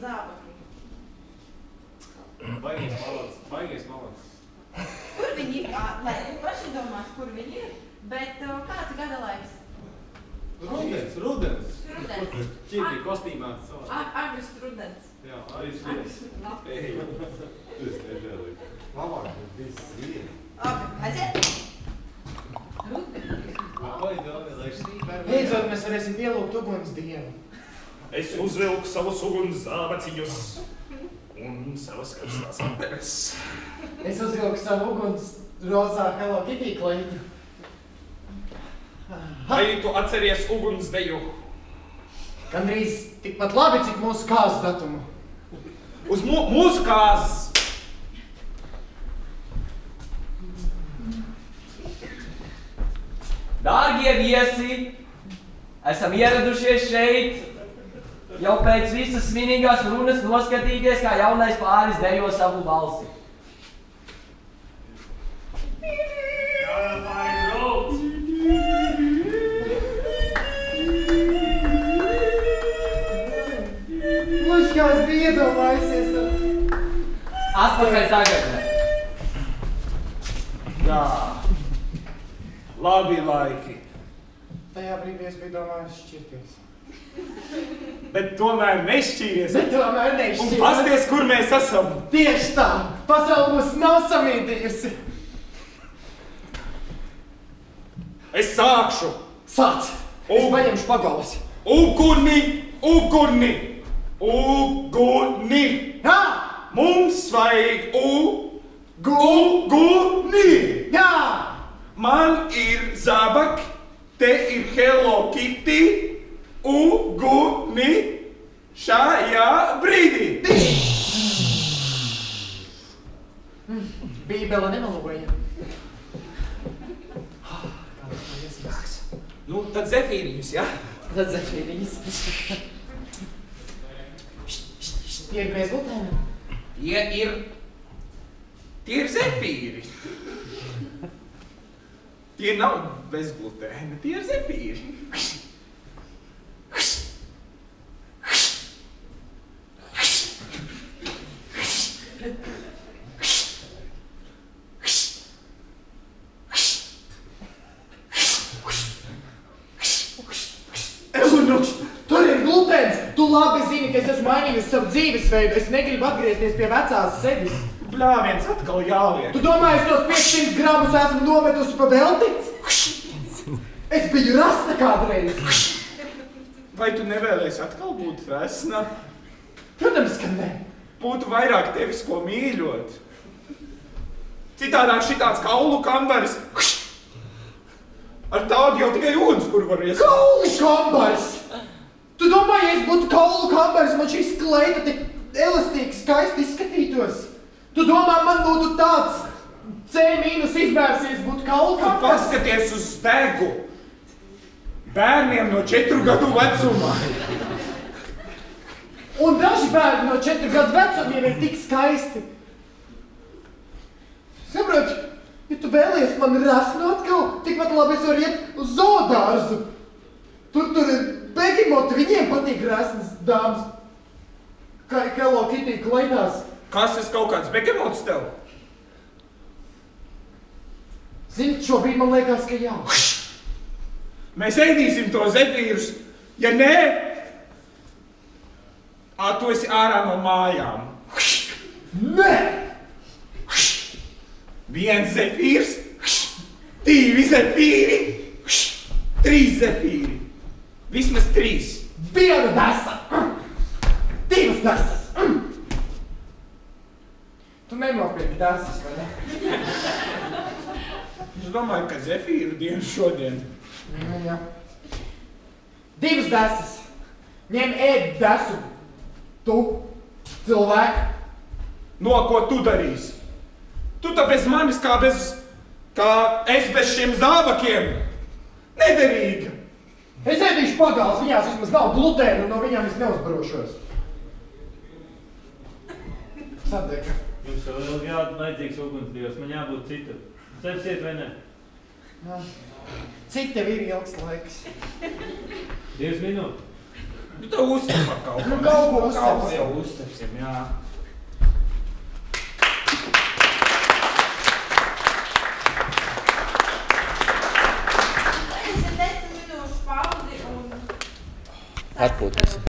zābaki. Baigies malacis. Kur viņi ir? Lai paši domās, kur viņi ir. Bet kāds ir gada laiks? Rudens. Ķīpī kostīmā. Agrs rudens. Jā, agrs rudens. Ej, tas nežēlīgi. Labāk, viss viena. Labi, aiziet. Beidzot, mēs varēsim pielūgt uguns dievu. Es uzvilku savus uguns zābaciņus un savas karstās aperes. Es uzvilku savu uguns rozā Hello Kitty kleitu. Vai tu atceries uguns deju? Gandrīz tikpat labi, cik mūsu kāzas datumu. Uz mūsu kāzas! Dārgie viesi, esam ieradušies šeit jau pēc visas svinīgās runas noskatīties, kā jaunais pāris dejo savu balsi. Luši, kā es biju iedomājusies. Atpakaļ tagad. Jā. Labi laiki. Tajā brīdī es biju domājis šķirties. Bet tomēr nešķīries. Un Un pasties, kur mēs esam. Tieši tā. Pasaule mūs nav samīdījusi. Es sākšu. Sāc. Es paņemšu pagalvas. Uguni! Jā! Mums vajag uguni! Jā! Man ir zābaki, te ir Hello Kitty, uguni šajā brīdī. Bībele nemeloja. Nu, tad zefīriņus, ja? Tad zefīriņas. Tie ir bezglutēni? Tie ir zefīri. Tie nav bezglutēni, tie ir zefīri. Tur ir glutēns! Tu labi zini, ka es esmu mainījusi savu dzīvesveidu. Es negribu atgriezties pie vecās sevis. Bļāviens atkal jāliek. Tu domāji, es tos 500 gramus esmu nometusi pa velti? Es biju rasta kādreiz. Vai tu nevēlies atkal būt vesna? Protams, ka ne. Būtu vairāk tevis, ko mīļot. Citādāk šitāds kaulu kambaris. Ar tādu jau tikai ugunskura var iesākt. Kaulu kambars! Tu domāji, ja es būtu kaulu kambars, man šīs kleita tik elastīgi skaisti izskatītos? Tu domā, man būtu tāds C- izmērs, ja es būtu kaulu kambars? Paskaties uz degu. Bērniem no 4 gadu vecumā. Un daži bērni no 4 gadu vecumiem ir tik skaisti. Saproti, ja tu vēlies man rasnu atkal, tikpat labi es varu iet uz zoodārzu. Tur ir begimoti, viņiem patīk rasnas dāmas. Kā Hello Kitty kleitās. Kas es kaut kāds begemots tev? Zini, šobrīd man liekas, ka jā. Mēs ēdīsim to zefīrus. Ja nē, tu esi ārā no mājām. Nē! 1 zefīrs, 2 zefīri, 3 zefīri. Vismaz 3. 1 desa! 2 desas! Tu nenopirki desas, vai ne? Es domāju, ka zefīru dienu šodien. Jā. 2 desas. Ņem ēd desu. Tu, cilvēku. No ko tu darīsi? Tu tā bez manis kā es bez šiem zābakiem. Nederīga. Es ēdīšu pagals, viņās vismaz nav glutēna un no viņām es neuzbarošos. Sadeka. Jums vēl vajadzīgs ugunsdievs, man jābūt citur. Cepsiet vai ne? Cik tev ir ilgs laiks? 2 minūtes. Nu, tā uztver kaut ko. Nu, kaut ko Kaut ko uztversim. jau uztversim, jā. Taisam 10 minūšu pauzi un... Atpūtīsim.